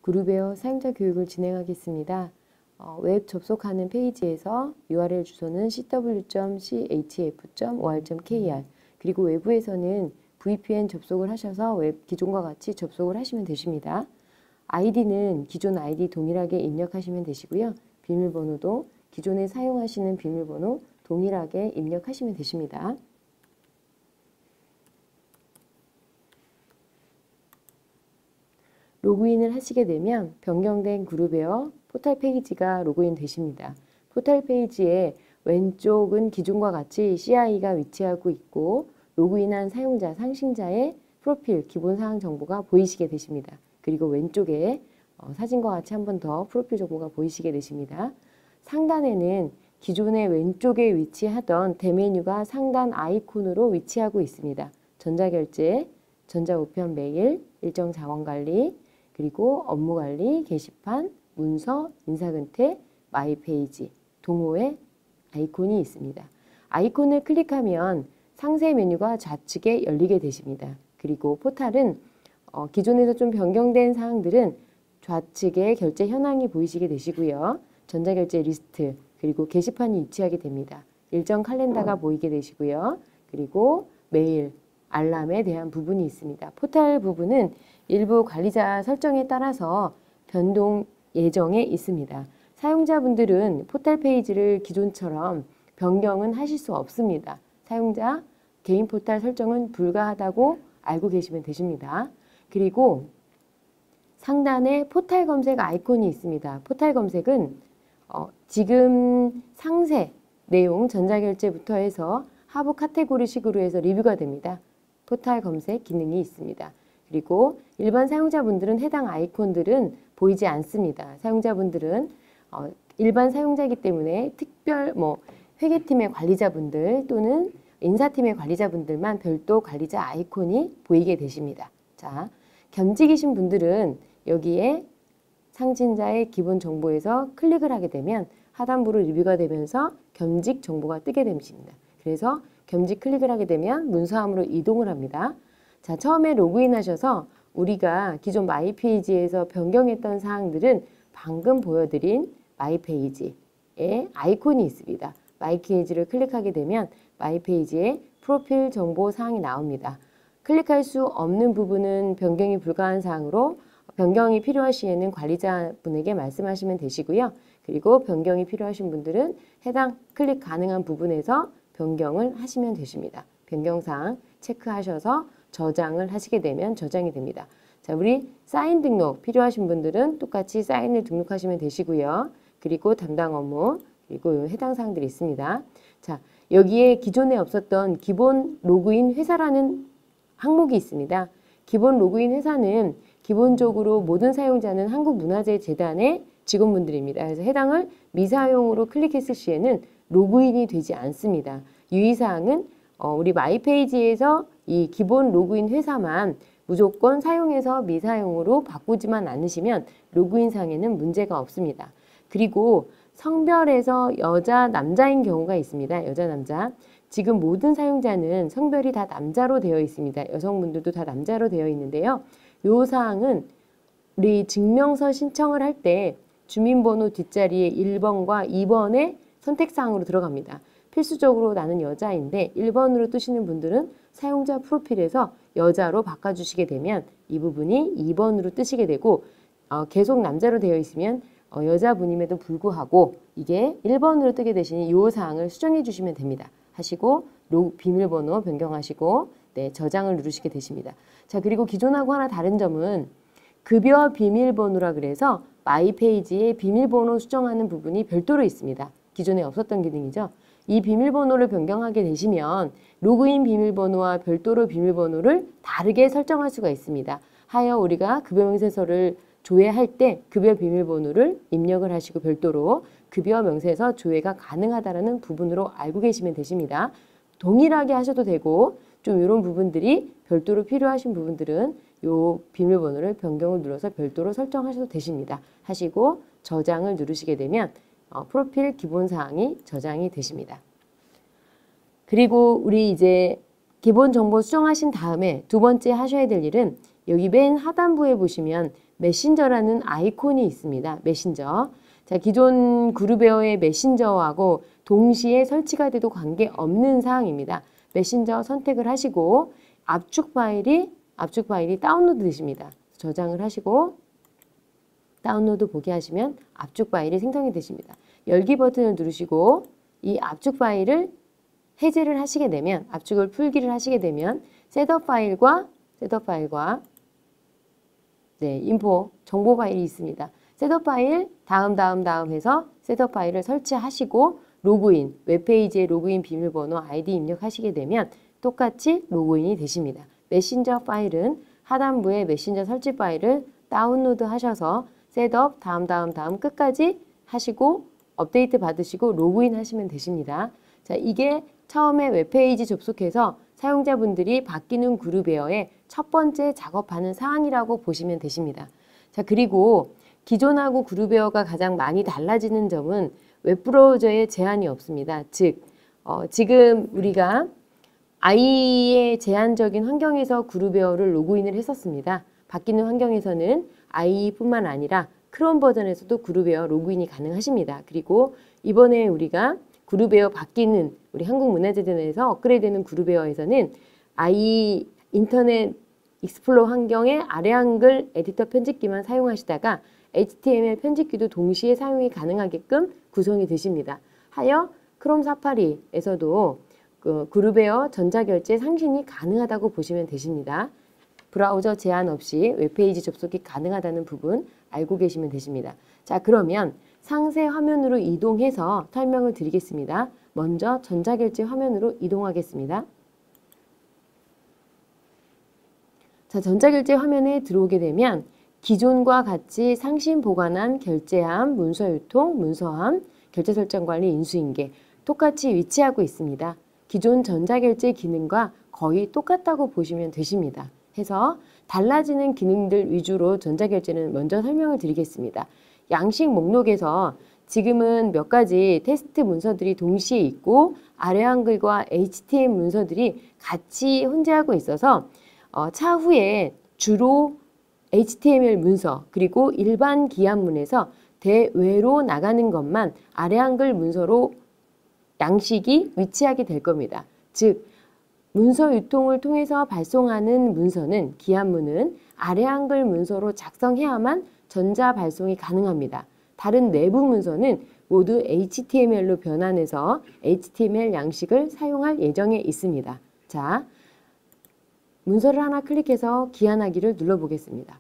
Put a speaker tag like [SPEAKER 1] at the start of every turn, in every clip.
[SPEAKER 1] 그룹웨어 사용자 교육을 진행하겠습니다. 웹 접속하는 페이지에서 URL 주소는 cw.chf.or.kr 그리고 외부에서는 VPN 접속을 하셔서 웹 기존과 같이 접속을 하시면 되십니다. 아이디는 기존 아이디 동일하게 입력하시면 되시고요. 비밀번호도 기존에 사용하시는 비밀번호 동일하게 입력하시면 되십니다. 로그인을 하시게 되면 변경된 그룹웨어 포털 페이지가 로그인 되십니다. 포털 페이지의 왼쪽은 기존과 같이 CI가 위치하고 있고 로그인한 사용자, 상신자의 프로필, 기본 사항 정보가 보이시게 되십니다. 그리고 왼쪽에 사진과 같이 한 번 더 프로필 정보가 보이시게 되십니다. 상단에는 기존의 왼쪽에 위치하던 대메뉴가 상단 아이콘으로 위치하고 있습니다. 전자결제, 전자우편 메일, 일정 자원관리, 그리고 업무관리, 게시판, 문서, 인사근태, 마이페이지, 동호회 아이콘이 있습니다. 아이콘을 클릭하면 상세 메뉴가 좌측에 열리게 되십니다. 그리고 포탈은 기존에서 좀 변경된 사항들은 좌측에 결제 현황이 보이시게 되시고요. 전자결제 리스트, 그리고 게시판이 위치하게 됩니다. 일정 칼렌더가 보이게 되시고요. 그리고 메일, 알람에 대한 부분이 있습니다. 포탈 부분은 일부 관리자 설정에 따라서 변동 예정에 있습니다. 사용자분들은 포탈 페이지를 기존처럼 변경은 하실 수 없습니다. 사용자 개인 포탈 설정은 불가하다고 알고 계시면 되십니다. 그리고 상단에 포탈 검색 아이콘이 있습니다. 포탈 검색은 지금 상세, 내용, 전자결제부터 해서 하부 카테고리 식으로 해서 리뷰가 됩니다. 포탈 검색 기능이 있습니다. 그리고 일반 사용자분들은 해당 아이콘들은 보이지 않습니다. 사용자분들은 일반 사용자이기 때문에 특별 회계팀의 관리자분들 또는 인사팀의 관리자분들만 별도 관리자 아이콘이 보이게 되십니다. 자, 겸직이신 분들은 여기에 상신자의 기본 정보에서 클릭을 하게 되면 하단부로 리뷰가 되면서 겸직 정보가 뜨게 됩니다. 그래서 겸직 클릭을 하게 되면 문서함으로 이동을 합니다. 자, 처음에 로그인 하셔서 우리가 기존 마이페이지에서 변경했던 사항들은 방금 보여드린 마이페이지에 아이콘이 있습니다. 마이페이지를 클릭하게 되면 마이페이지에 프로필 정보 사항이 나옵니다. 클릭할 수 없는 부분은 변경이 불가한 사항으로 변경이 필요할 시에는 관리자분에게 말씀하시면 되시고요. 그리고 변경이 필요하신 분들은 해당 클릭 가능한 부분에서 변경을 하시면 되십니다. 변경사항 체크하셔서 저장을 하시게 되면 저장이 됩니다. 자, 우리 사인 등록 필요하신 분들은 똑같이 사인을 등록하시면 되시고요. 그리고 담당 업무, 그리고 해당 사항들이 있습니다. 자, 여기에 기존에 없었던 기본 로그인 회사라는 항목이 있습니다. 기본 로그인 회사는 기본적으로 모든 사용자는 한국문화재재단의 직원분들입니다. 그래서 해당을 미사용으로 클릭했을 시에는 로그인이 되지 않습니다. 유의사항은 우리 마이페이지에서 이 기본 로그인 회사만 무조건 사용해서 미사용으로 바꾸지만 않으시면 로그인상에는 문제가 없습니다. 그리고 성별에서 여자, 남자인 경우가 있습니다. 여자, 남자. 지금 모든 사용자는 성별이 다 남자로 되어 있습니다. 여성분들도 다 남자로 되어 있는데요. 이 사항은 우리 증명서 신청을 할 때 주민번호 뒷자리에 1번과 2번의 선택사항으로 들어갑니다. 필수적으로 나는 여자인데 1번으로 뜨시는 분들은 사용자 프로필에서 여자로 바꿔주시게 되면 이 부분이 2번으로 뜨시게 되고 계속 남자로 되어 있으면 여자분임에도 불구하고 이게 1번으로 뜨게 되시니 이 사항을 수정해 주시면 됩니다. 하시고 비밀번호 변경하시고 저장을 누르시게 되십니다. 자, 그리고 기존하고 하나 다른 점은 급여 비밀번호라 그래서 마이페이지에 비밀번호 수정하는 부분이 별도로 있습니다. 기존에 없었던 기능이죠. 이 비밀번호를 변경하게 되시면 로그인 비밀번호와 별도로 비밀번호를 다르게 설정할 수가 있습니다. 하여 우리가 급여 명세서를 조회할 때 급여 비밀번호를 입력을 하시고 별도로 급여 명세서 조회가 가능하다는 부분으로 알고 계시면 되십니다. 동일하게 하셔도 되고 좀 이런 부분들이 별도로 필요하신 부분들은 이 비밀번호를 변경을 눌러서 별도로 설정하셔도 되십니다. 하시고 저장을 누르시게 되면 프로필 기본사항이 저장이 되십니다. 그리고 우리 이제 기본 정보 수정하신 다음에 두 번째 하셔야 될 일은 여기 맨 하단부에 보시면 메신저라는 아이콘이 있습니다. 메신저. 자, 기존 그룹웨어의 메신저하고 동시에 설치가 돼도 관계없는 사항입니다. 메신저 선택을 하시고 압축 파일이 다운로드 되십니다. 저장을 하시고 다운로드 보게 하시면 압축 파일이 생성이 되십니다. 열기 버튼을 누르시고 이 압축 파일을 해제를 하시게 되면, 압축을 풀기를 하시게 되면 셋업 파일과 네, 인포 정보 파일이 있습니다. 셋업 파일 다음 해서 셋업 파일을 설치하시고 로그인, 웹페이지에 로그인 비밀번호 아이디 입력하시게 되면 똑같이 로그인이 되십니다. 메신저 파일은 하단부에 메신저 설치 파일을 다운로드 하셔서 셋업 다음 끝까지 하시고 업데이트 받으시고 로그인 하시면 되십니다. 자, 이게 처음에 웹페이지 접속해서 사용자분들이 바뀌는 그룹웨어의 첫 번째 작업하는 사항이라고 보시면 되십니다. 자, 그리고 기존하고 그룹웨어가 가장 많이 달라지는 점은 웹브라우저에 제한이 없습니다. 즉, 지금 우리가 IE의 제한적인 환경에서 그룹웨어를 로그인을 했었습니다. 바뀌는 환경에서는 IE뿐만 아니라 크롬 버전에서도 그룹웨어 로그인이 가능하십니다. 그리고 이번에 우리가 그룹웨어 바뀌는 우리 한국문화재단에서 업그레이드되는 그룹웨어에서는 IE 인터넷 익스플로러 환경의 아래 한글 에디터 편집기만 사용하시다가 HTML 편집기도 동시에 사용이 가능하게끔 구성이 되십니다. 하여 크롬 사파리에서도 그룹웨어 전자결제 상신이 가능하다고 보시면 되십니다. 브라우저 제한 없이 웹페이지 접속이 가능하다는 부분 알고 계시면 되십니다. 자, 그러면 상세 화면으로 이동해서 설명을 드리겠습니다. 먼저 전자결제 화면으로 이동하겠습니다. 자, 전자결제 화면에 들어오게 되면 기존과 같이 상신 보관함, 결제함, 문서유통, 문서함, 결제 설정 관리, 인수인계 똑같이 위치하고 있습니다. 기존 전자결제 기능과 거의 똑같다고 보시면 되십니다. 해서 달라지는 기능들 위주로 전자결제는 먼저 설명을 드리겠습니다. 양식 목록에서 지금은 몇 가지 테스트 문서들이 동시에 있고 아래 한글과 HTML 문서들이 같이 혼재하고 있어서 차후에 주로 HTML 문서 그리고 일반 기한문에서 대외로 나가는 것만 아래 한글 문서로 양식이 위치하게 될 겁니다. 즉 문서 유통을 통해서 발송하는 문서는 기한문은 아래 한글 문서로 작성해야만 전자 발송이 가능합니다. 다른 내부 문서는 모두 HTML로 변환해서 HTML 양식을 사용할 예정에 있습니다. 자, 문서를 하나 클릭해서 기한하기를 눌러보겠습니다.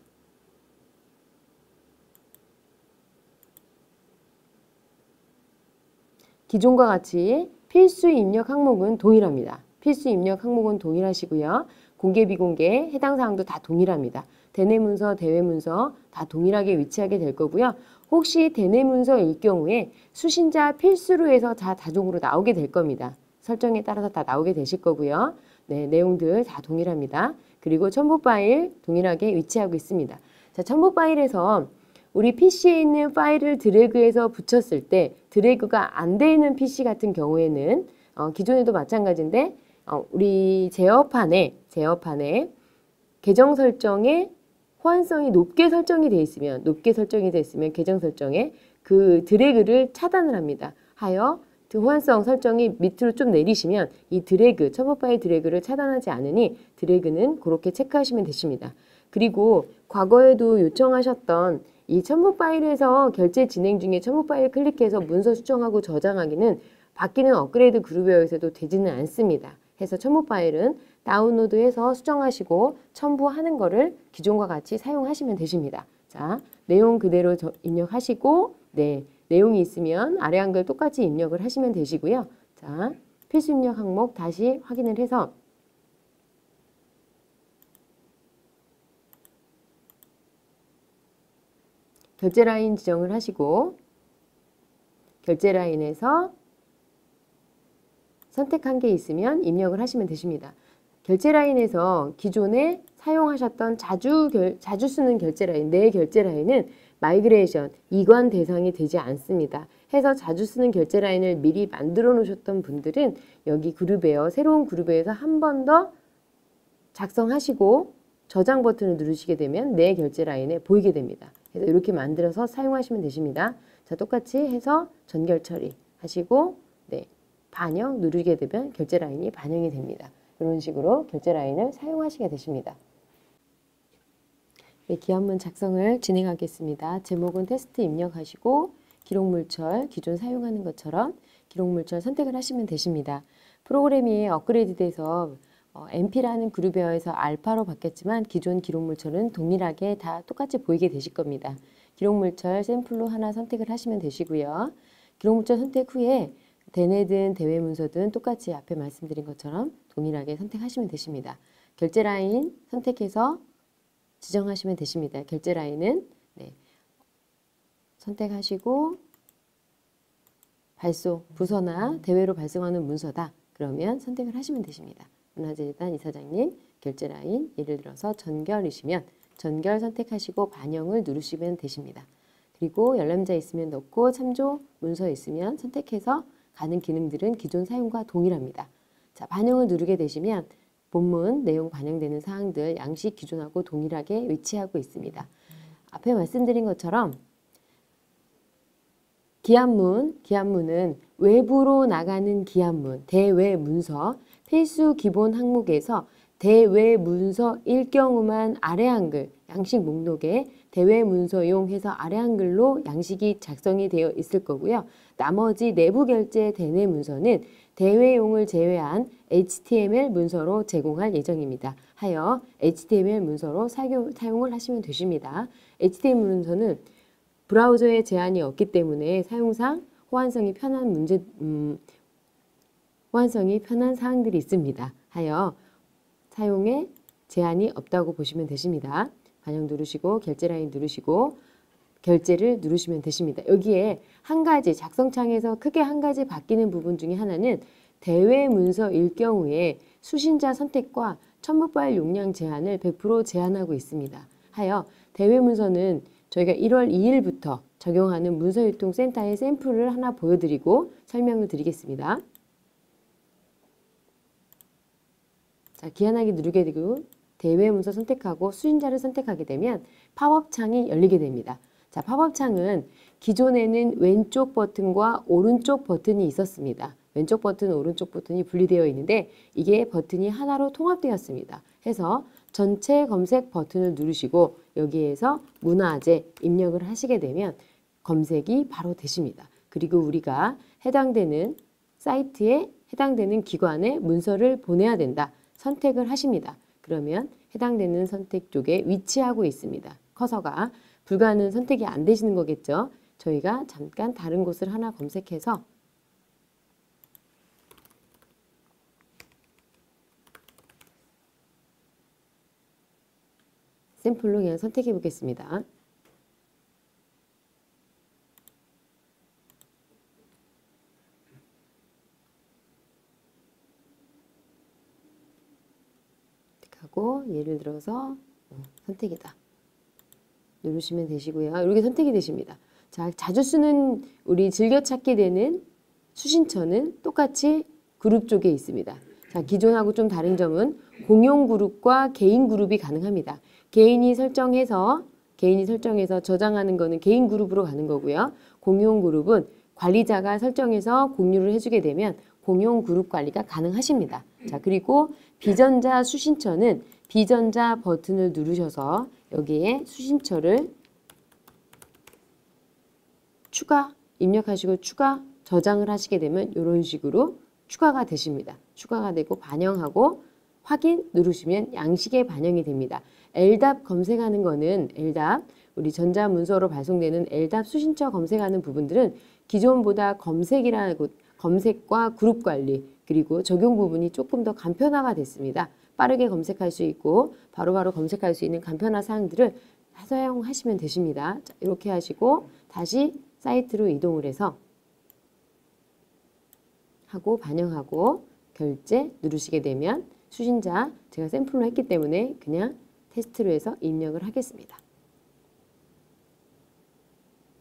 [SPEAKER 1] 기존과 같이 필수 입력 항목은 동일합니다. 필수 입력 항목은 동일하시고요. 공개, 비공개 해당 사항도 다 동일합니다. 대내 문서, 대외 문서 다 동일하게 위치하게 될 거고요. 혹시 대내 문서일 경우에 수신자 필수로 해서 다 자동으로 나오게 될 겁니다. 설정에 따라서 다 나오게 되실 거고요. 네, 내용들 다 동일합니다. 그리고 첨부 파일 동일하게 위치하고 있습니다. 자, 첨부 파일에서 우리 PC에 있는 파일을 드래그해서 붙였을 때 드래그가 안 돼 있는 PC 같은 경우에는 기존에도 마찬가지인데 우리 제어판에 계정 설정에 호환성이 높게 설정이 되어 있으면 계정 설정에 그 드래그를 차단을 합니다. 하여 그 호환성 설정이 밑으로 좀 내리시면 이 드래그, 첨부 파일 드래그를 차단하지 않으니 드래그는 그렇게 체크하시면 되십니다. 그리고 과거에도 요청하셨던 이 첨부 파일에서 결제 진행 중에 첨부 파일 클릭해서 문서 수정하고 저장하기는 바뀌는 업그레이드 그룹웨어에서도 되지는 않습니다. 해서 첨부 파일은 다운로드해서 수정하시고 첨부하는 거를 기존과 같이 사용하시면 되십니다. 자, 내용 그대로 입력하시고 네, 내용이 있으면 아래 한글 똑같이 입력을 하시면 되시고요. 자, 필수 입력 항목 다시 확인을 해서 결제 라인 지정을 하시고 결제 라인에서 선택한 게 있으면 입력을 하시면 되십니다. 결제 라인에서 기존에 사용하셨던 자주 쓰는 결제 라인, 내 결제 라인은 마이그레이션, 이관 대상이 되지 않습니다. 해서 자주 쓰는 결제 라인을 미리 만들어 놓으셨던 분들은 여기 그룹웨어, 새로운 그룹웨어에서 한 번 더 작성하시고 저장 버튼을 누르시게 되면 내 결제 라인에 보이게 됩니다. 그래서 이렇게 만들어서 사용하시면 되십니다. 자, 똑같이 해서 전결 처리 하시고 네, 반영 누르게 되면 결제 라인이 반영이 됩니다. 이런 식으로 결제 라인을 사용하시게 되십니다. 네, 기한문 작성을 진행하겠습니다. 제목은 테스트 입력하시고 기록물철 기존 사용하는 것처럼 기록물철 선택을 하시면 되십니다. 프로그램이 업그레이드돼서 MP라는 그룹웨어에서 알파로 바뀌었지만 기존 기록물철은 동일하게 다 똑같이 보이게 되실 겁니다. 기록물철 샘플로 하나 선택을 하시면 되시고요. 기록물철 선택 후에 대내든 대외문서든 똑같이 앞에 말씀드린 것처럼 동일하게 선택하시면 되십니다. 결제 라인 선택해서 지정하시면 되십니다. 결제 라인은 네, 선택하시고 발송, 부서나 대외로 발송하는 문서다. 그러면 선택을 하시면 되십니다. 문화재재단 이사장님 결제 라인 예를 들어서 전결이시면 전결 선택하시고 반영을 누르시면 되십니다. 그리고 열람자 있으면 넣고 참조 문서 있으면 선택해서 가는 기능들은 기존 사용과 동일합니다. 자, 반영을 누르게 되시면 본문 내용 반영되는 사항들 양식 기존하고 동일하게 위치하고 있습니다. 앞에 말씀드린 것처럼 기한문은 외부로 나가는 기한문, 대외 문서, 필수 기본 항목에서 대외 문서일 경우만 아래 한글, 양식 목록에 대외 문서용 해서 아래 한글로 양식이 작성이 되어 있을 거고요. 나머지 내부 결제 대내 문서는 대외용을 제외한 HTML 문서로 제공할 예정입니다. 하여 HTML 문서로 사용을 하시면 되십니다. HTML 문서는 브라우저에 제한이 없기 때문에 사용상 호환성이 편한 사항들이 있습니다. 하여 사용에 제한이 없다고 보시면 되십니다. 반영 누르시고 결제 라인 누르시고 결제를 누르시면 되십니다. 여기에 한 가지 작성창에서 크게 한 가지 바뀌는 부분 중에 하나는 대외 문서일 경우에 수신자 선택과 첨부 파일 용량 제한을 100% 제한하고 있습니다. 하여 대외 문서는 저희가 1월 2일부터 적용하는 문서유통센터의 샘플을 하나 보여드리고 설명을 드리겠습니다. 자, 기한하기 누르게 되고 대외 문서 선택하고 수신자를 선택하게 되면 팝업 창이 열리게 됩니다. 자, 팝업 창은 기존에는 왼쪽 버튼과 오른쪽 버튼이 있었습니다. 왼쪽 버튼, 오른쪽 버튼이 분리되어 있는데 이게 버튼이 하나로 통합되었습니다. 해서 전체 검색 버튼을 누르시고 여기에서 문화재 입력을 하시게 되면 검색이 바로 되십니다. 그리고 우리가 해당되는 사이트에 해당되는 기관에 문서를 보내야 된다. 선택을 하십니다. 그러면 해당되는 선택 쪽에 위치하고 있습니다. 커서가 불가는 선택이 안 되시는 거겠죠. 저희가 잠깐 다른 곳을 하나 검색해서 샘플로 그냥 선택해 보겠습니다. 하고 예를 들어서 선택이다. 누르시면 되시고요. 이렇게 선택이 되십니다. 자, 자주 쓰는 우리 즐겨찾게 되는 수신처는 똑같이 그룹 쪽에 있습니다. 자, 기존하고 좀 다른 점은 공용 그룹과 개인 그룹이 가능합니다. 개인이 설정해서 저장하는 거는 개인 그룹으로 가는 거고요. 공용 그룹은 관리자가 설정해서 공유를 해주게 되면 공용 그룹 관리가 가능하십니다. 자, 그리고 비전자 수신처는 비전자 버튼을 누르셔서 여기에 수신처를 추가 입력하시고 추가 저장을 하시게 되면 이런 식으로 추가가 되십니다. 추가가 되고 반영하고 확인 누르시면 양식에 반영이 됩니다. LDAP 검색하는 거는 LDAP 우리 전자문서로 발송되는 LDAP 수신처 검색하는 부분들은 기존보다 검색과 그룹 관리 그리고 적용 부분이 조금 더 간편화가 됐습니다. 빠르게 검색할 수 있고 바로바로 검색할 수 있는 간편화 사항들을 사용하시면 되십니다. 자, 이렇게 하시고 다시 사이트로 이동을 해서 하고 반영하고 결제 누르시게 되면 수신자 제가 샘플로 했기 때문에 그냥 테스트로 해서 입력을 하겠습니다.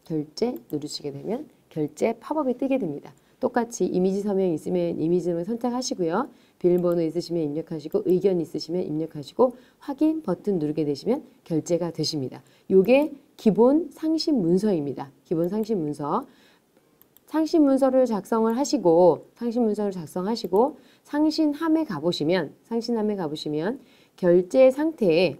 [SPEAKER 1] 결제 누르시게 되면 결제 팝업이 뜨게 됩니다. 똑같이 이미지 서명 있으면 이미지 서명 선택하시고요. 비밀번호 있으시면 입력하시고 의견 있으시면 입력하시고 확인 버튼 누르게 되시면 결제가 되십니다. 이게 기본 상신 문서입니다. 기본 상신 문서. 상신 문서를 작성을 하시고 상신함에 가보시면 결제 상태에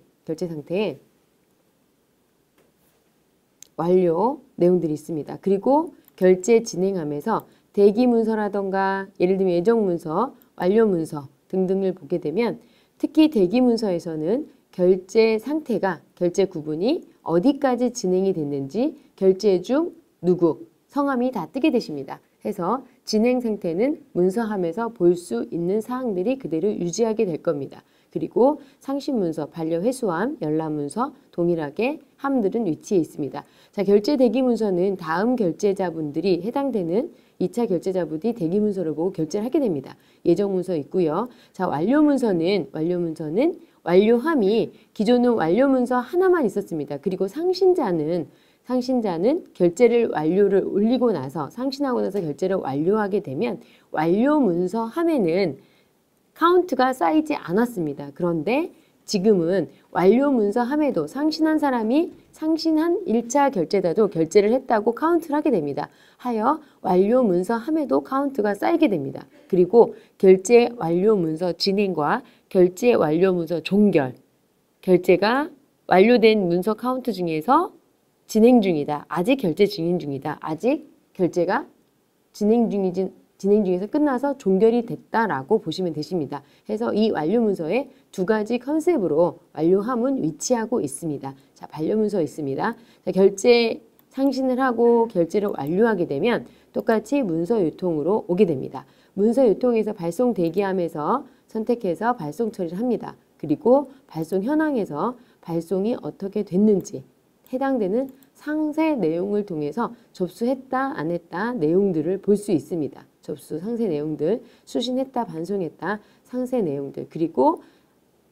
[SPEAKER 1] 완료 내용들이 있습니다. 그리고 결제 진행하면서 대기 문서라던가 예를 들면 예정 문서, 완료 문서 등등을 보게 되면 특히 대기 문서에서는 결제 상태가 결제 구분이 어디까지 진행이 됐는지 결제 중 누구, 성함이 다 뜨게 되십니다. 해서 진행 상태는 문서함에서 볼 수 있는 사항들이 그대로 유지하게 될 겁니다. 그리고 상신문서, 반려회수함, 열람문서 동일하게 함들은 위치해 있습니다. 자, 결제 대기문서는 다음 결제자분들이 해당되는 2차 결제자분이 대기문서를 보고 결제를 하게 됩니다. 예정문서 있고요. 자, 완료문서는 완료함이 기존은 완료문서 하나만 있었습니다. 그리고 상신자는 결제를 완료를 올리고 나서 상신하고 나서 결제를 완료하게 되면 완료문서 함에는 카운트가 쌓이지 않았습니다. 그런데 지금은 완료문서 함에도 상신한 사람이 상신한 1차 결제자도 결제를 했다고 카운트를 하게 됩니다. 하여 완료문서 함에도 카운트가 쌓이게 됩니다. 그리고 결제 완료문서 진행과 결제 완료문서 종결, 결제가 완료된 문서 카운트 중에서 진행 중이다. 아직 결제 진행 중이다. 아직 결제가 진행 중에서 끝나서 종결이 됐다라고 보시면 되십니다. 해서 이 완료문서에 두 가지 컨셉으로 완료함은 위치하고 있습니다. 자, 반려문서 있습니다. 자, 결제 상신을 하고 결제를 완료하게 되면 똑같이 문서 유통으로 오게 됩니다. 문서 유통에서 발송 대기함에서 선택해서 발송 처리를 합니다. 그리고 발송 현황에서 발송이 어떻게 됐는지 해당되는 상세 내용을 통해서 접수했다 안 했다 내용들을 볼 수 있습니다. 접수 상세 내용들, 수신했다 반송했다 상세 내용들, 그리고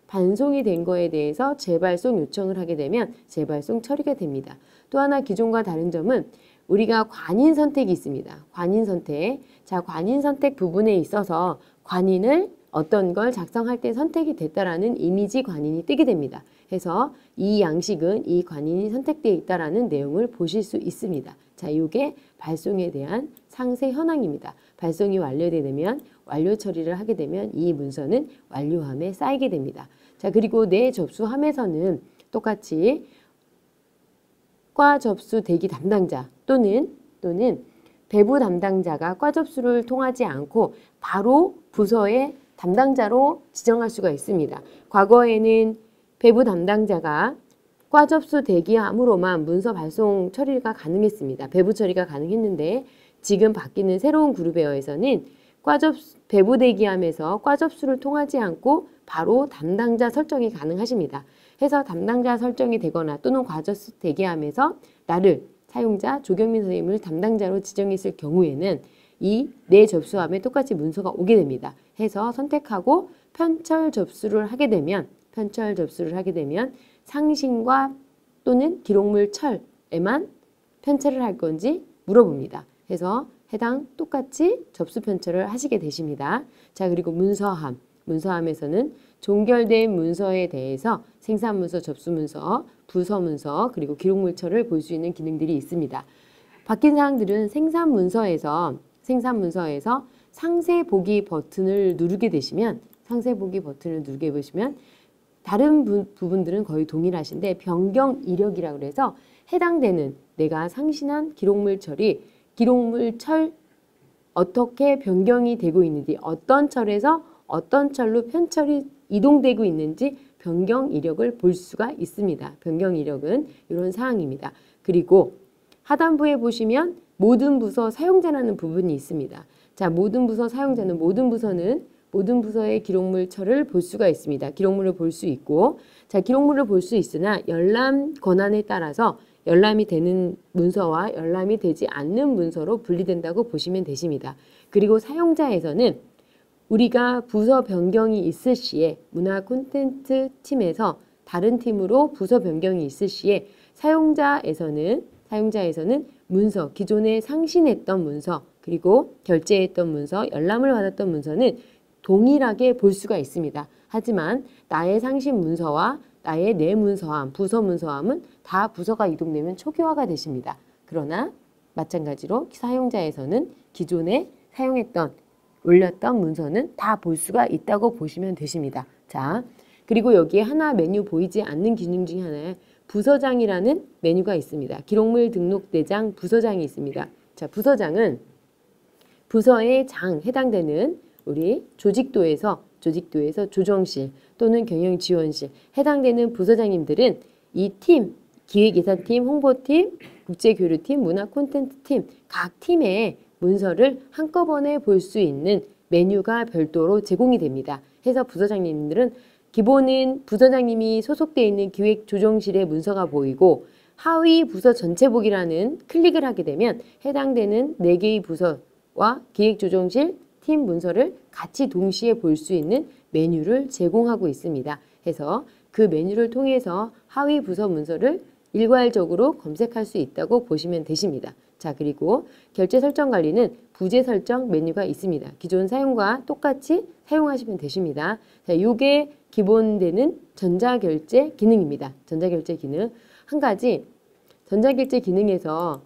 [SPEAKER 1] 반송이 된 거에 대해서 재발송 요청을 하게 되면 재발송 처리가 됩니다. 또 하나 기존과 다른 점은 우리가 관인 선택이 있습니다. 관인 선택. 자, 관인 선택 부분에 있어서 관인을 어떤 걸 작성할 때 선택이 됐다라는 이미지 관인이 뜨게 됩니다. 해서 이 양식은 이 관인이 선택되어 있다라는 내용을 보실 수 있습니다. 자, 이게 발송에 대한 상세 현황입니다. 발송이 완료되면 완료 처리를 하게 되면 이 문서는 완료함에 쌓이게 됩니다. 자, 그리고 내 접수함에서는 똑같이 과 접수 대기 담당자 또는 배부 담당자가 과 접수를 통하지 않고 바로 부서의 담당자로 지정할 수가 있습니다. 과거에는 배부 담당자가 과 접수 대기함으로만 문서 발송 처리가 가능했습니다. 배부 처리가 가능했는데 지금 바뀌는 새로운 그룹웨어에서는 배부 대기함에서 과 접수를 통하지 않고 바로 담당자 설정이 가능하십니다. 해서 담당자 설정이 되거나 또는 과 접수 대기함에서 나를 사용자 조경민 선생님을 담당자로 지정했을 경우에는 이 내 접수함에 똑같이 문서가 오게 됩니다. 해서 선택하고 편철 접수를 하게 되면 상신과 또는 기록물 철에만 편철을 할 건지 물어봅니다. 해서 해당 똑같이 접수 편철을 하시게 되십니다. 자, 그리고 문서함에서는 종결된 문서에 대해서 생산문서, 접수문서, 부서문서, 그리고 기록물철을 볼 수 있는 기능들이 있습니다. 바뀐 사항들은 생산문서에서 상세 보기 버튼을 누르게 되시면 다른 부분들은 거의 동일하신데 변경 이력이라고 해서 해당되는 내가 상신한 기록물철 어떻게 변경이 되고 있는지, 어떤 철에서 어떤 철로 편철이 이동되고 있는지 변경 이력을 볼 수가 있습니다. 변경 이력은 이런 사항입니다. 그리고 하단부에 보시면 모든 부서 사용자라는 부분이 있습니다. 자, 모든 부서 사용자는 모든 부서의 기록물철을 볼 수가 있습니다. 기록물을 볼 수 있고, 자, 기록물을 볼 수 있으나 열람 권한에 따라서 열람이 되는 문서와 열람이 되지 않는 문서로 분리된다고 보시면 되십니다. 그리고 사용자에서는 우리가 부서 변경이 있을 시에 문화 콘텐츠 팀에서 다른 팀으로 부서 변경이 있을 시에 사용자에서는 문서, 기존에 상신했던 문서, 그리고 결제했던 문서, 열람을 받았던 문서는 동일하게 볼 수가 있습니다. 하지만 나의 상신 문서와 나의 내 문서함, 부서 문서함은 다 부서가 이동되면 초기화가 되십니다. 그러나 마찬가지로 사용자에서는 기존에 사용했던 올렸던 문서는 다 볼 수가 있다고 보시면 되십니다. 자, 그리고 여기에 하나 메뉴 보이지 않는 기능 중에 하나에 부서장이라는 메뉴가 있습니다. 기록물 등록 내장 부서장이 있습니다. 자, 부서장은 부서의 장 해당되는 우리 조직도에서 조정실 또는 경영지원실 해당되는 부서장님들은 이 팀, 기획예산팀, 홍보팀, 국제교류팀, 문화콘텐츠팀 각 팀의 문서를 한꺼번에 볼 수 있는 메뉴가 별도로 제공이 됩니다. 해서 부서장님들은 기본은 부서장님이 소속되어 있는 기획조정실의 문서가 보이고 하위 부서 전체 보기라는 클릭을 하게 되면 해당되는 4개의 부서와 기획조정실 팀 문서를 같이 동시에 볼 수 있는 메뉴를 제공하고 있습니다. 해서 그 메뉴를 통해서 하위 부서 문서를 일괄적으로 검색할 수 있다고 보시면 되십니다. 자, 그리고 결제 설정 관리는 부재 설정 메뉴가 있습니다. 기존 사용과 똑같이 사용하시면 되십니다. 자, 이게 기본되는 전자결제 기능입니다. 전자결제 기능. 한 가지 전자결제 기능에서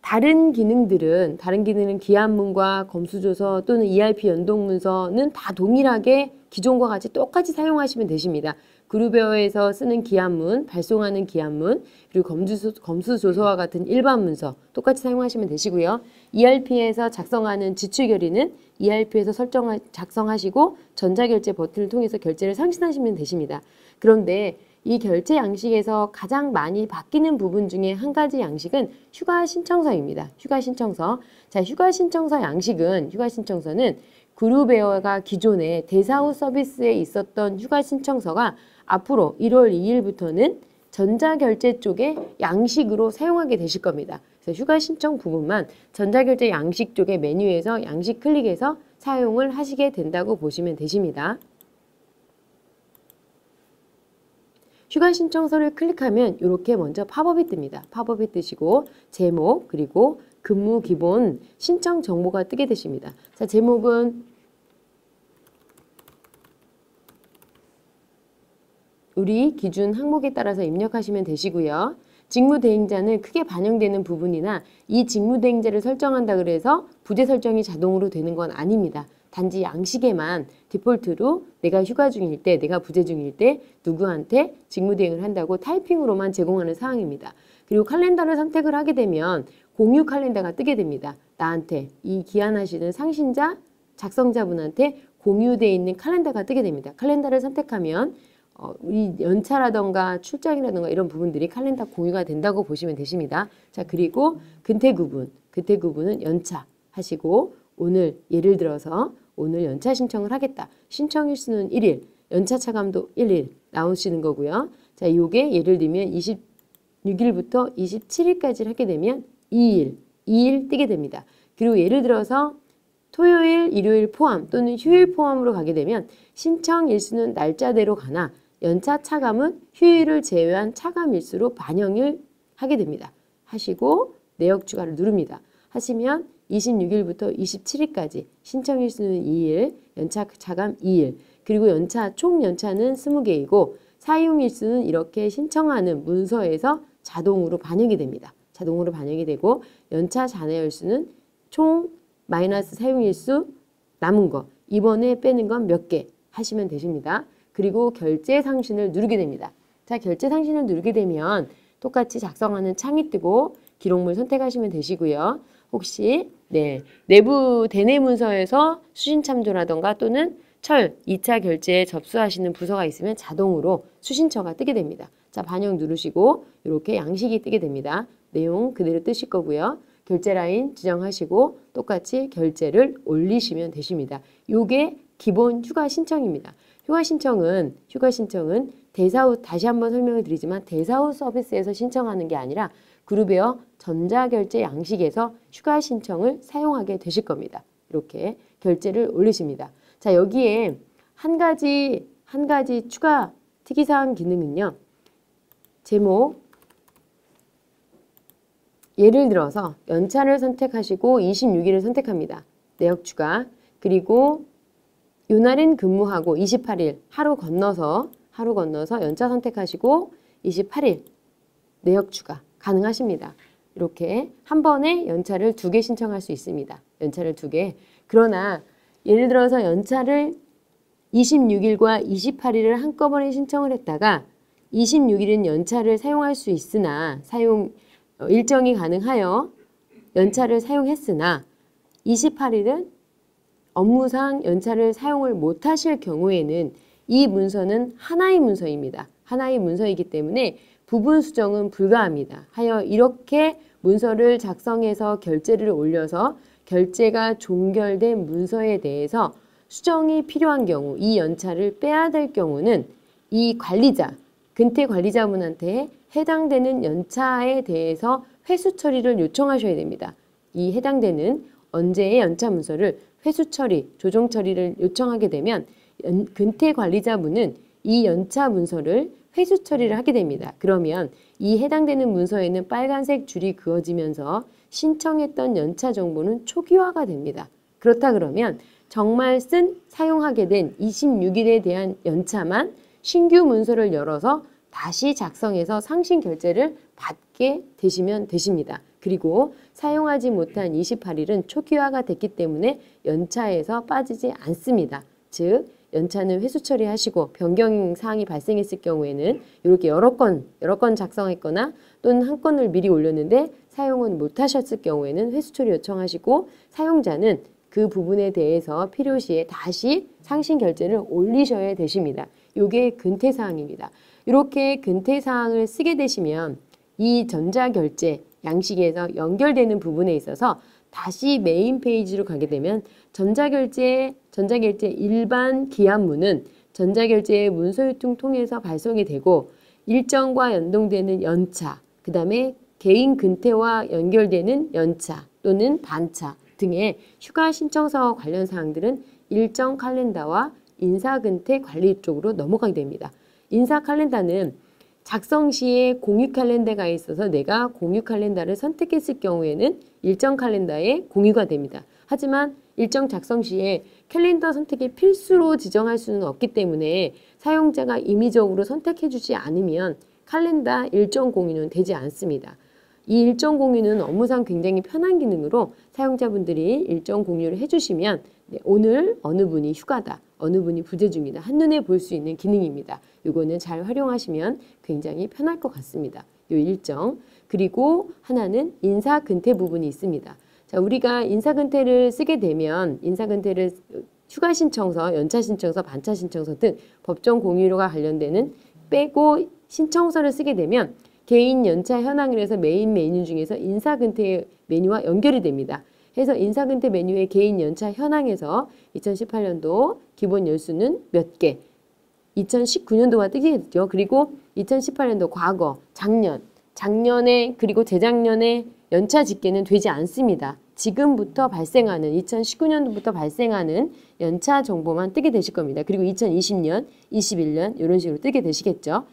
[SPEAKER 1] 다른 기능은 기한문과 검수조서 또는 ERP 연동문서는 다 동일하게 기존과 같이 똑같이 사용하시면 되십니다. 그룹웨어에서 쓰는 기한문, 발송하는 기한문, 그리고 검수조서와 같은 일반 문서 똑같이 사용하시면 되시고요. ERP에서 작성하는 지출결의는 ERP에서 작성하시고 전자결제 버튼을 통해서 결제를 상신하시면 되십니다. 그런데 이 결제 양식에서 가장 많이 바뀌는 부분 중에 한 가지 양식은 휴가 신청서입니다. 휴가 신청서. 자, 휴가 신청서는 그룹웨어가 기존에 대사후 서비스에 있었던 휴가 신청서가 앞으로 1월 2일부터는 전자결제 쪽의 양식으로 사용하게 되실 겁니다. 그래서 휴가 신청 부분만 전자결제 양식 쪽의 메뉴에서 양식 클릭해서 사용을 하시게 된다고 보시면 되십니다. 휴가 신청서를 클릭하면 이렇게 먼저 팝업이 뜹니다. 팝업이 뜨시고 제목 그리고 근무 기본 신청 정보가 뜨게 되십니다. 자, 제목은 우리 기준 항목에 따라서 입력하시면 되시고요. 직무대행자는 크게 반영되는 부분이나 이 직무대행자를 설정한다 그래서 부재 설정이 자동으로 되는 건 아닙니다. 단지 양식에만 디폴트로 내가 휴가 중일 때, 내가 부재 중일 때 누구한테 직무대행을 한다고 타이핑으로만 제공하는 사항입니다. 그리고 칼렌더를 선택을 하게 되면 공유 칼렌더가 뜨게 됩니다. 나한테 이 기한하시는 상신자, 작성자분한테 공유되어 있는 칼렌더가 뜨게 됩니다. 칼렌더를 선택하면 우리 연차라던가 출장이라던가 이런 부분들이 칼렌더 공유가 된다고 보시면 되십니다. 자, 그리고 근태구분은 연차 하시고 오늘 예를 들어서 오늘 연차 신청을 하겠다. 신청 일수는 1일, 연차 차감도 1일 나오시는 거고요. 자, 요게 예를 들면 26일부터 27일까지 하게 되면 2일 뜨게 됩니다. 그리고 예를 들어서 토요일, 일요일 포함 또는 휴일 포함으로 가게 되면 신청 일수는 날짜대로 가나 연차 차감은 휴일을 제외한 차감 일수로 반영을 하게 됩니다. 하시고 내역 추가를 누릅니다. 하시면 26일부터 27일까지 신청 일수는 2일, 연차 차감 2일, 그리고 총 연차는 20개이고 사용 일수는 이렇게 신청하는 문서에서 자동으로 반영이 됩니다. 자동으로 반영이 되고 연차 잔해 일수는 총 마이너스 사용 일수 남은 거 이번에 빼는 건 몇 개 하시면 되십니다. 그리고 결제 상신을 누르게 됩니다. 자, 결제 상신을 누르게 되면 똑같이 작성하는 창이 뜨고 기록물 선택하시면 되시고요. 혹시 내부 대내 문서에서 수신 참조라던가 또는 2차 결제에 접수하시는 부서가 있으면 자동으로 수신처가 뜨게 됩니다. 자, 반영 누르시고 이렇게 양식이 뜨게 됩니다. 내용 그대로 뜨실 거고요. 결제 라인 지정하시고 똑같이 결제를 올리시면 되십니다. 요게 기본 휴가 신청입니다. 휴가 신청은 대사후 다시 한번 설명을 드리지만 대사후 서비스에서 신청하는 게 아니라 그룹웨어 전자결제 양식에서 휴가 신청을 사용하게 되실 겁니다. 이렇게 결제를 올리십니다. 자, 여기에 한 가지 추가 특이사항 기능은요. 제목 예를 들어서 연차를 선택하시고 26일을 선택합니다. 내역 추가. 그리고 요날은 근무하고 28일 하루 건너서 연차 선택하시고 28일 내역 추가 가능하십니다. 이렇게 한 번에 연차를 2개 신청할 수 있습니다. 연차를 2개. 그러나 예를 들어서 연차를 26일과 28일을 한꺼번에 신청을 했다가 26일은 연차를 사용할 수 있으나 일정이 가능하여 연차를 사용했으나 28일은 업무상 연차를 사용을 못하실 경우에는 이 문서는 하나의 문서입니다. 하나의 문서이기 때문에 부분 수정은 불가합니다. 하여 이렇게 문서를 작성해서 결제를 올려서 결제가 종결된 문서에 대해서 수정이 필요한 경우, 이 연차를 빼야 될 경우는 이 관리자, 근태 관리자분한테 해당되는 연차에 대해서 회수 처리를 요청하셔야 됩니다. 이 해당되는 언제의 연차 문서를 회수 처리, 조정 처리를 요청하게 되면 근태 관리자분은 이 연차 문서를 회수 처리를 하게 됩니다. 그러면 이 해당되는 문서에는 빨간색 줄이 그어지면서 신청했던 연차 정보는 초기화가 됩니다. 그렇다 그러면 정말 사용하게 된 26일에 대한 연차만 신규 문서를 열어서 다시 작성해서 상신 결제를 받게 되시면 되십니다. 그리고 사용하지 못한 28일은 초기화가 됐기 때문에 연차에서 빠지지 않습니다. 즉 연차는 회수 처리하시고 변경 사항이 발생했을 경우에는 이렇게 여러 건 작성했거나 또는 한 건을 미리 올렸는데 사용은 못하셨을 경우에는 회수 처리 요청하시고 사용자는 그 부분에 대해서 필요시에 다시 상신 결제를 올리셔야 되십니다. 이게 근태 사항입니다. 이렇게 근태 사항을 쓰게 되시면 이 전자결제 양식에서 연결되는 부분에 있어서 다시 메인 페이지로 가게 되면 전자결제 일반 기한문은 전자결제의 문서유통 통해서 발송이 되고 일정과 연동되는 연차, 그 다음에 개인 근태와 연결되는 연차 또는 반차 등의 휴가 신청서 관련 사항들은 일정 칼렌더와 인사근태 관리 쪽으로 넘어가게 됩니다. 인사 칼렌더는 작성 시에 공유 칼렌더가 있어서 내가 공유 칼렌더를 선택했을 경우에는 일정 칼렌더에 공유가 됩니다. 하지만 일정 작성 시에 캘린더 선택이 필수로 지정할 수는 없기 때문에 사용자가 임의적으로 선택해주지 않으면 칼렌더 일정 공유는 되지 않습니다. 이 일정 공유는 업무상 굉장히 편한 기능으로 사용자분들이 일정 공유를 해주시면 오늘 어느 분이 휴가다, 어느 분이 부재 중이다 한눈에 볼 수 있는 기능입니다. 이거는 잘 활용하시면 굉장히 편할 것 같습니다. 이 일정. 그리고 하나는 인사근태 부분이 있습니다. 자, 우리가 인사근태를 쓰게 되면 인사근태를 휴가 신청서, 연차 신청서, 반차 신청서 등 법정 공유료가 관련되는 빼고 신청서를 쓰게 되면 개인 연차 현황을 해서 메인 메뉴 중에서 인사근태 메뉴와 연결이 됩니다. 해서 인사근태 메뉴의 개인 연차 현황에서 2018년도 기본 열수는 몇 개, 2019년도가 뜨겠죠. 그리고 2018년도 과거, 작년에 그리고 재작년에 연차 집계는 되지 않습니다. 지금부터 발생하는 2019년도부터 발생하는 연차 정보만 뜨게 되실 겁니다. 그리고 2020년, 21년 이런 식으로 뜨게 되시겠죠.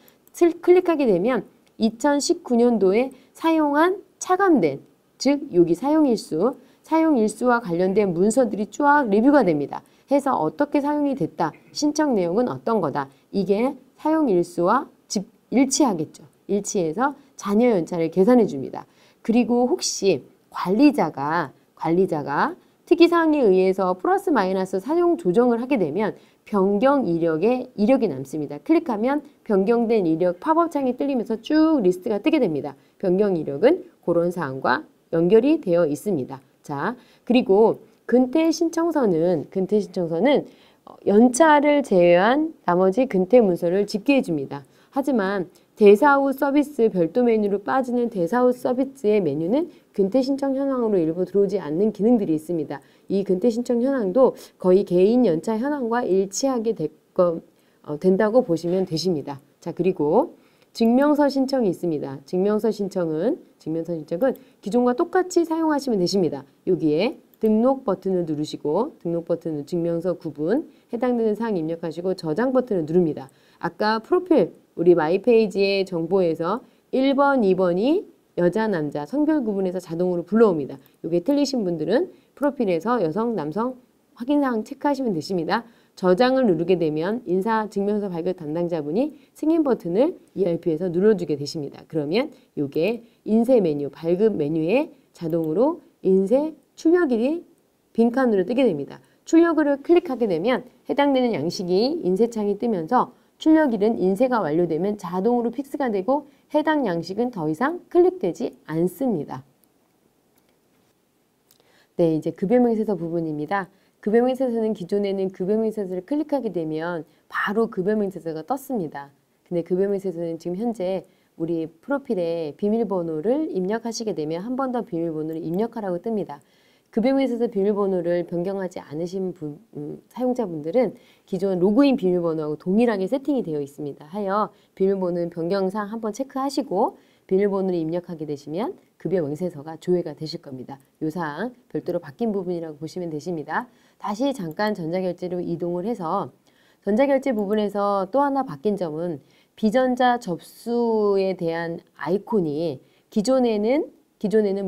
[SPEAKER 1] 클릭하게 되면 2019년도에 사용한 차감된, 즉 여기 사용일수와 관련된 문서들이 쫙 리뷰가 됩니다. 해서 어떻게 사용이 됐다, 신청 내용은 어떤 거다. 이게 사용일수와 일치하겠죠. 일치해서 잔여 연차를 계산해 줍니다. 그리고 혹시 관리자가 특이사항에 의해서 플러스 마이너스 사용 조정을 하게 되면 변경 이력이 남습니다. 클릭하면 변경된 이력 팝업창이 뜰리면서 쭉 리스트가 뜨게 됩니다. 변경 이력은 그런 사항과 연결이 되어 있습니다. 자, 그리고 근태 신청서는 연차를 제외한 나머지 근태 문서를 집계해 줍니다. 하지만 대사후 서비스 별도 메뉴로 빠지는 대사후 서비스의 메뉴는 근태 신청 현황으로 일부 들어오지 않는 기능들이 있습니다. 이 근태 신청 현황도 거의 개인 연차 현황과 일치하게 된다고 보시면 되십니다. 자, 그리고 증명서 신청이 있습니다. 증명서 신청은 기존과 똑같이 사용하시면 되십니다. 여기에 등록 버튼을 누르시고 등록 버튼은 증명서 구분, 해당되는 사항 입력하시고 저장 버튼을 누릅니다. 아까 프로필 우리 마이페이지의 정보에서 1번, 2번이 여자, 남자, 성별 구분해서 자동으로 불러옵니다. 이게 틀리신 분들은 프로필에서 여성, 남성 확인사항 체크하시면 되십니다. 저장을 누르게 되면 인사증명서 발급 담당자분이 승인 버튼을 ERP에서 눌러주게 되십니다. 그러면 이게 인쇄 메뉴, 발급 메뉴에 자동으로 인쇄 출력일이 빈칸으로 뜨게 됩니다. 출력을 클릭하게 되면 해당되는 양식이 인쇄창이 뜨면서 출력일은 인쇄가 완료되면 자동으로 픽스가 되고 해당 양식은 더 이상 클릭되지 않습니다. 네, 이제 급여명세서 부분입니다. 급여명세서는 기존에는 급여명세서를 클릭하게 되면 바로 급여명세서가 떴습니다. 근데 급여명세서는 지금 현재 우리 프로필에 비밀번호를 입력하시게 되면 한 번 더 비밀번호를 입력하라고 뜹니다. 급여명세서 비밀번호를 변경하지 않으신 사용자분들은 기존 로그인 비밀번호하고 동일하게 세팅이 되어 있습니다. 하여 비밀번호는 변경사항 한번 체크하시고 비밀번호를 입력하게 되시면 급여명세서가 조회가 되실 겁니다. 이 사항 별도로 바뀐 부분이라고 보시면 되십니다. 다시 잠깐 전자결제로 이동을 해서 전자결제 부분에서 또 하나 바뀐 점은 비전자 접수에 대한 아이콘이 기존에는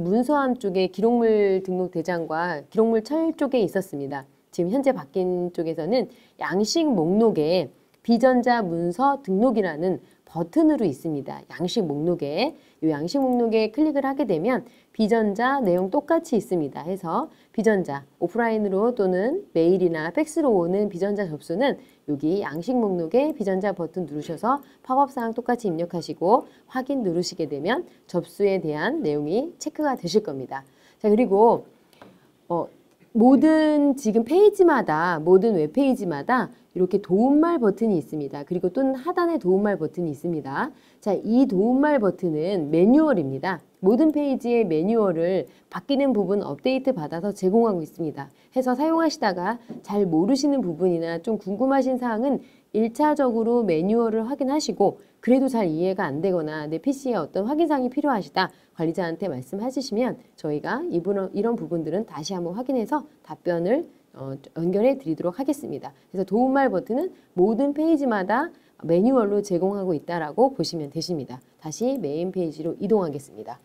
[SPEAKER 1] 문서함 쪽에 기록물 등록 대장과 기록물 철 쪽에 있었습니다. 지금 현재 바뀐 쪽에서는 양식 목록에 비전자 문서 등록이라는 버튼으로 있습니다. 양식 목록에 이 양식 목록에 클릭을 하게 되면 비전자 내용 똑같이 있습니다. 해서 비전자 오프라인으로 또는 메일이나 팩스로 오는 비전자 접수는 여기 양식 목록에 비전자 버튼 누르셔서 팝업사항 똑같이 입력하시고 확인 누르시게 되면 접수에 대한 내용이 체크가 되실 겁니다. 자, 그리고 모든 지금 페이지마다 모든 웹페이지마다 이렇게 도움말 버튼이 있습니다. 그리고 또는 하단에 도움말 버튼이 있습니다. 자, 이 도움말 버튼은 매뉴얼입니다. 모든 페이지의 매뉴얼을 바뀌는 부분 업데이트 받아서 제공하고 있습니다. 해서 사용하시다가 잘 모르시는 부분이나 좀 궁금하신 사항은 1차적으로 매뉴얼을 확인하시고 그래도 잘 이해가 안 되거나 내 PC에 어떤 확인사항이 필요하시다 관리자한테 말씀해 주시면 저희가 이런 부분들은 다시 한번 확인해서 답변을 연결해 드리도록 하겠습니다. 그래서 도움말 버튼은 모든 페이지마다 매뉴얼로 제공하고 있다라고 보시면 되십니다. 다시 메인 페이지로 이동하겠습니다.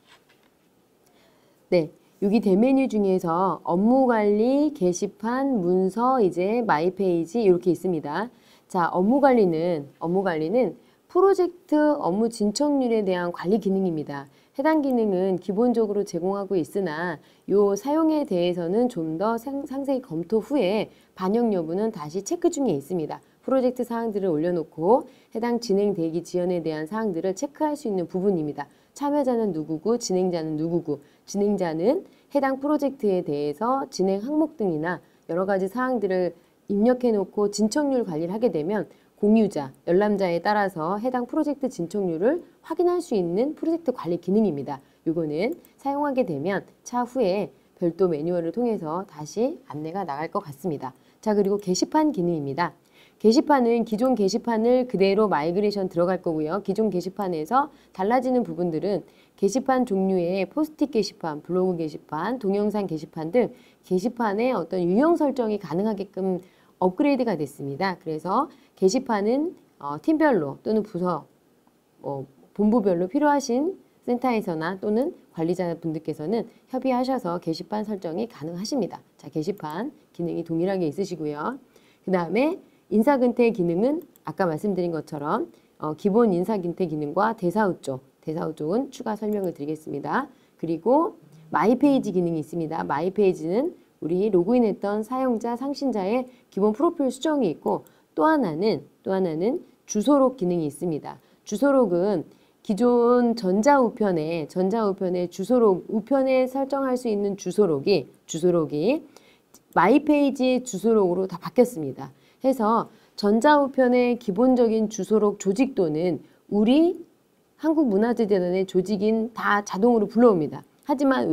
[SPEAKER 1] 네, 여기 대메뉴 중에서 업무관리, 게시판, 문서, 이제 마이 페이지 이렇게 있습니다. 자, 업무관리는 프로젝트 업무 진척률에 대한 관리 기능입니다. 해당 기능은 기본적으로 제공하고 있으나 요 사용에 대해서는 좀 더 상세히 검토 후에 반영 여부는 다시 체크 중에 있습니다. 프로젝트 사항들을 올려놓고 해당 진행 대기 지연에 대한 사항들을 체크할 수 있는 부분입니다. 참여자는 누구고 진행자는 누구고 진행자는 해당 프로젝트에 대해서 진행 항목 등이나 여러 가지 사항들을 입력해 놓고 진척률 관리를 하게 되면 공유자, 열람자에 따라서 해당 프로젝트 진척률을 확인할 수 있는 프로젝트 관리 기능입니다. 이거는 사용하게 되면 차후에 별도 매뉴얼을 통해서 다시 안내가 나갈 것 같습니다. 자, 그리고 게시판 기능입니다. 게시판은 기존 게시판을 그대로 마이그레이션 들어갈 거고요. 기존 게시판에서 달라지는 부분들은 게시판 종류의 포스트잇 게시판, 블로그 게시판, 동영상 게시판 등 게시판의 어떤 유형 설정이 가능하게끔 업그레이드가 됐습니다. 그래서 게시판은 팀별로 또는 부서, 본부별로 필요하신 센터에서나 또는 관리자분들께서는 협의하셔서 게시판 설정이 가능하십니다. 자, 게시판 기능이 동일하게 있으시고요. 그 다음에 인사근태 기능은 아까 말씀드린 것처럼 기본 인사근태 기능과 대사후 쪽은 추가 설명을 드리겠습니다. 그리고 마이페이지 기능이 있습니다. 마이페이지는 우리 로그인했던 사용자, 상신자의 기본 프로필 수정이 있고 또 하나는 주소록 기능이 있습니다. 주소록은 기존 전자우편의 주소록, 우편에 설정할 수 있는 주소록이 마이페이지의 주소록으로 다 바뀌었습니다. 해서 전자우편의 기본적인 주소록 조직도는 우리 한국문화재재단의 조직인 다 자동으로 불러옵니다. 하지만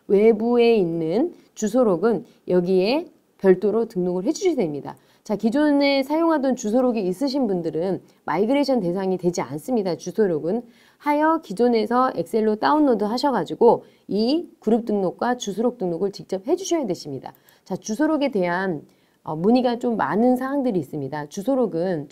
[SPEAKER 1] 외부에 있는 주소록은 여기에 별도로 등록을 해주셔야 됩니다. 자, 기존에 사용하던 주소록이 있으신 분들은 마이그레이션 대상이 되지 않습니다. 주소록은 하여 기존에서 엑셀로 다운로드 하셔가지고 이 그룹 등록과 주소록 등록을 직접 해주셔야 되십니다. 자, 주소록에 대한 문의가 좀 많은 사항들이 있습니다. 주소록은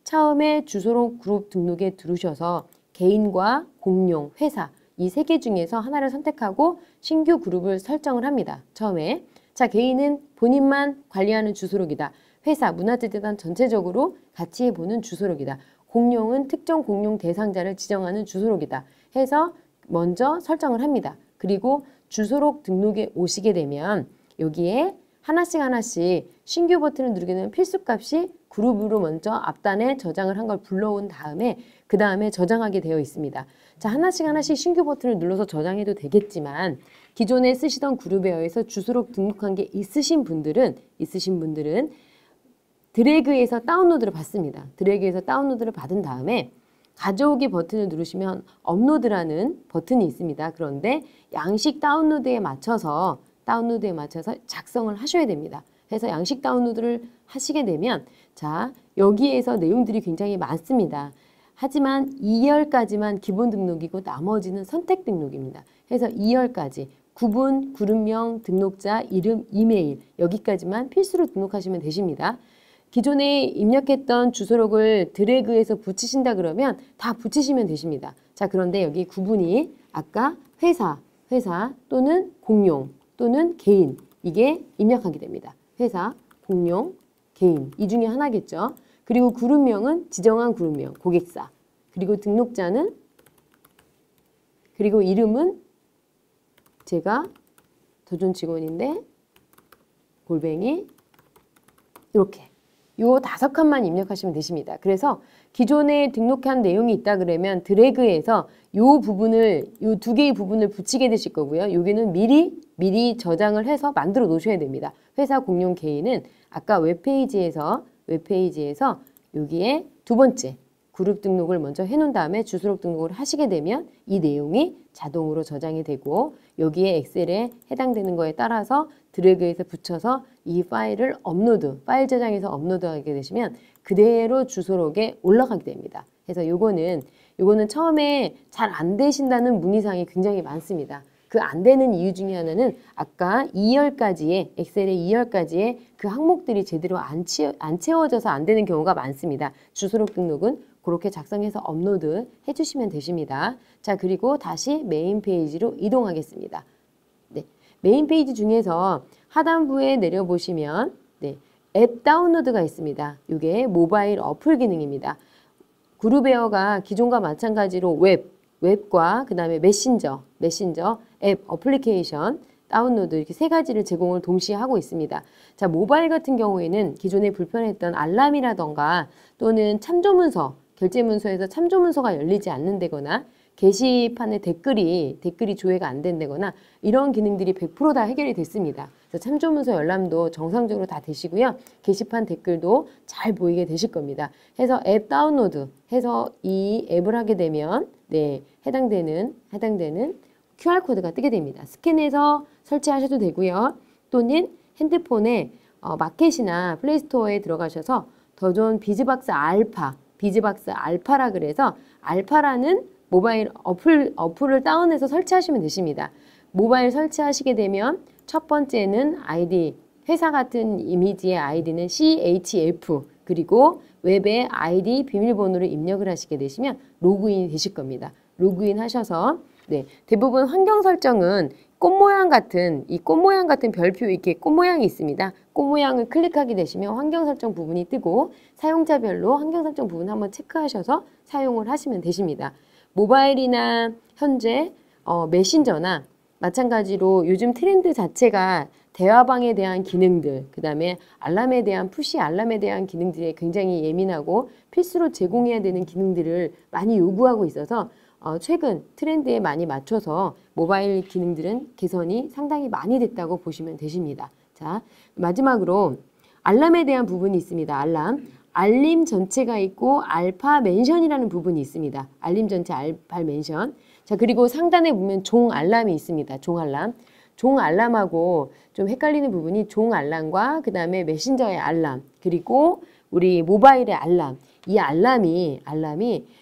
[SPEAKER 1] 처음에 주소록 그룹 등록에 들으셔서 개인과 공용, 회사 이 세 개 중에서 하나를 선택하고 신규 그룹을 설정을 합니다. 처음에. 자, 개인은 본인만 관리하는 주소록이다. 회사, 문화재재단 전체적으로 같이 보는 주소록이다. 공룡은 특정 공룡 대상자를 지정하는 주소록이다. 해서 먼저 설정을 합니다. 그리고 주소록 등록에 오시게 되면 여기에 하나씩 신규 버튼을 누르게 되면 필수값이 그룹으로 먼저 앞단에 저장을 한 걸 불러온 다음에 그 다음에 저장하게 되어 있습니다. 자, 하나씩 신규 버튼을 눌러서 저장해도 되겠지만 기존에 쓰시던 그룹웨어에서 주소록 등록한 게 있으신 분들은 드래그해서 다운로드를 받습니다. 드래그해서 다운로드를 받은 다음에 가져오기 버튼을 누르시면 업로드라는 버튼이 있습니다. 그런데 양식 다운로드에 맞춰서 작성을 하셔야 됩니다. 그래서 양식 다운로드를 하시게 되면 자, 여기에서 내용들이 굉장히 많습니다. 하지만 2열까지만 기본 등록이고 나머지는 선택 등록입니다. 그래서 2열까지 구분, 그룹명, 등록자, 이름, 이메일 여기까지만 필수로 등록하시면 되십니다. 기존에 입력했던 주소록을 드래그해서 붙이신다 그러면 다 붙이시면 되십니다. 자, 그런데 여기 구분이 아까 회사 또는 공룡 또는 개인 이게 입력하게 됩니다. 회사, 공룡, 개인 이 중에 하나겠죠. 그리고 그룹명은 지정한 그룹명, 고객사. 그리고 등록자는 그리고 이름은 제가 도전 직원인데 골뱅이 이렇게 요 5칸만 입력하시면 되십니다. 그래서 기존에 등록한 내용이 있다 그러면 드래그해서 요 2개의 부분을 붙이게 되실 거고요. 여기는 미리 저장을 해서 만들어 놓으셔야 됩니다. 회사, 공룡, 개인은 아까 웹페이지에서 여기에 두 번째 그룹 등록을 먼저 해놓은 다음에 주소록 등록을 하시게 되면 이 내용이 자동으로 저장이 되고 여기에 엑셀에 해당되는 거에 따라서 드래그해서 붙여서 이 파일을 파일 저장해서 업로드하게 되시면 그대로 주소록에 올라가게 됩니다. 그래서 요거는 처음에 잘 안 되신다는 문의사항이 굉장히 많습니다. 그 안 되는 이유 중에 하나는 아까 2열까지의 엑셀의 2열까지의 그 항목들이 제대로 안 채워져서 안 되는 경우가 많습니다. 주소록 등록은 그렇게 작성해서 업로드 해주시면 되십니다. 자, 그리고 다시 메인 페이지로 이동하겠습니다. 네, 메인 페이지 중에서 하단부에 내려보시면 앱 다운로드가 있습니다. 이게 모바일 어플 기능입니다. 그룹웨어가 기존과 마찬가지로 웹과 그 다음에 메신저, 앱, 어플리케이션, 다운로드 이렇게 세 가지를 제공을 동시에 하고 있습니다. 자, 모바일 같은 경우에는 기존에 불편했던 알람이라던가 또는 참조문서, 결제문서에서 참조문서가 열리지 않는다거나 게시판에 댓글이 조회가 안 된다거나 이런 기능들이 100% 다 해결이 됐습니다. 그래서 참조문서 열람도 정상적으로 다 되시고요. 게시판 댓글도 잘 보이게 되실 겁니다. 해서 앱 다운로드 해서 이 앱을 하게 되면 해당되는 QR코드가 뜨게 됩니다. 스캔해서 설치하셔도 되고요. 또는 핸드폰에 마켓이나 플레이스토어에 들어가셔서 더존 비즈박스 알파라 그래서 알파라는 모바일 어플을 다운해서 설치하시면 되십니다. 모바일 설치하시게 되면 첫 번째는 아이디, 회사 같은 이미지의 아이디는 CHF 그리고 웹의 아이디 비밀번호를 입력을 하시게 되시면 로그인이 되실 겁니다. 로그인 하셔서 대부분 환경 설정은 꽃 모양 같은 별표 이렇게 꽃 모양이 있습니다. 꽃 모양을 클릭하게 되시면 환경 설정 부분이 뜨고 사용자별로 환경 설정 부분 한번 체크하셔서 사용을 하시면 되십니다. 모바일이나 현재 메신저나 마찬가지로 요즘 트렌드 자체가 대화방에 대한 기능들, 그 다음에 알람에 대한 푸시 알람에 대한 기능들에 굉장히 예민하고 필수로 제공해야 되는 기능들을 많이 요구하고 있어서 최근 트렌드에 많이 맞춰서 모바일 기능들은 개선이 상당히 많이 됐다고 보시면 되십니다. 자, 마지막으로 알람에 대한 부분이 있습니다. 알림 전체가 있고 알파 멘션이라는 부분이 있습니다. 알림 전체 알파 멘션. 자, 그리고 상단에 보면 종 알람이 있습니다. 종 알람하고 좀 헷갈리는 부분이 종 알람과 그 다음에 메신저의 알람 그리고 우리 모바일의 알람. 이 알람이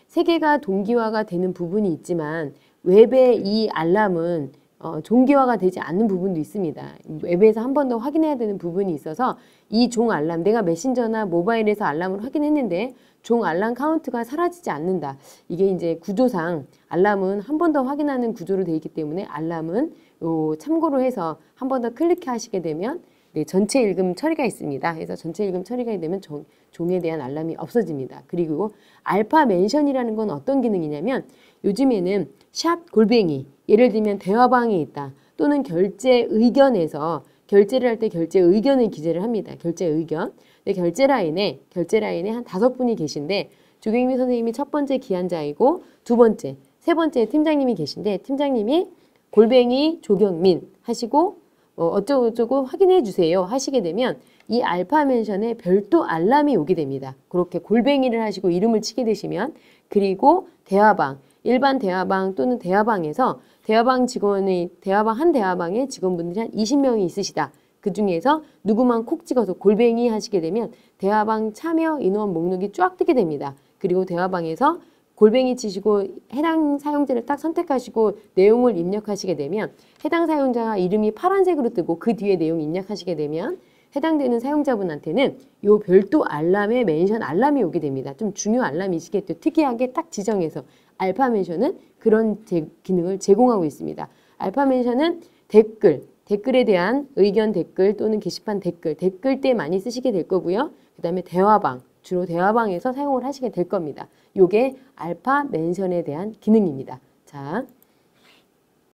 [SPEAKER 1] 세 개가 동기화가 되는 부분이 있지만 웹의 이 알람은 동기화가 되지 않는 부분도 있습니다. 웹에서 한 번 더 확인해야 되는 부분이 있어서 이 종 알람, 내가 메신저나 모바일에서 알람을 확인했는데 종 알람 카운트가 사라지지 않는다. 이게 이제 구조상 알람은 한 번 더 확인하는 구조로 되어 있기 때문에 알람은 참고로 해서 한 번 더 클릭하시게 되면 네, 전체 읽음 처리가 있습니다. 그래서 전체 읽음 처리가 되면 종에 대한 알람이 없어집니다. 그리고 알파 멘션이라는 건 어떤 기능이냐면 요즘에는 샵 골뱅이, 예를 들면 대화방에 있다. 또는 결제 의견에서 결제를 할 때 결제 의견을 기재를 합니다. 결제 의견. 네, 결제 라인에 한 5분이 계신데 조경미 선생님이 첫 번째 기한자이고 두 번째, 세 번째 팀장님이 계신데 팀장님이 골뱅이 조경민 하시고 어쩌고저쩌고 확인해 주세요 하시게 되면 이 알파 멘션에 별도 알람이 오게 됩니다. 그렇게 골뱅이를 하시고 이름을 치게 되시면 그리고 대화방, 일반 대화방 또는 대화방에서 대화방 한 대화방에 직원분들이 한 20명이 있으시다. 그 중에서 누구만 콕 찍어서 골뱅이 하시게 되면 대화방 참여 인원 목록이 쫙 뜨게 됩니다. 그리고 대화방에서 골뱅이 치시고 해당 사용자를 딱 선택하시고 내용을 입력하시게 되면 해당 사용자 이름이 파란색으로 뜨고 그 뒤에 내용 입력하시게 되면 해당되는 사용자분한테는 요 별도 알람에 멘션 알람이 오게 됩니다. 좀 중요 알람이시겠죠. 특이하게 딱 지정해서 알파 멘션은 그런 기능을 제공하고 있습니다. 알파 멘션은 댓글에 대한 의견 댓글 또는 게시판 댓글 때 많이 쓰시게 될 거고요. 그 다음에 대화방, 주로 대화방에서 사용을 하시게 될 겁니다. 요게 알파 멘션에 대한 기능입니다. 자.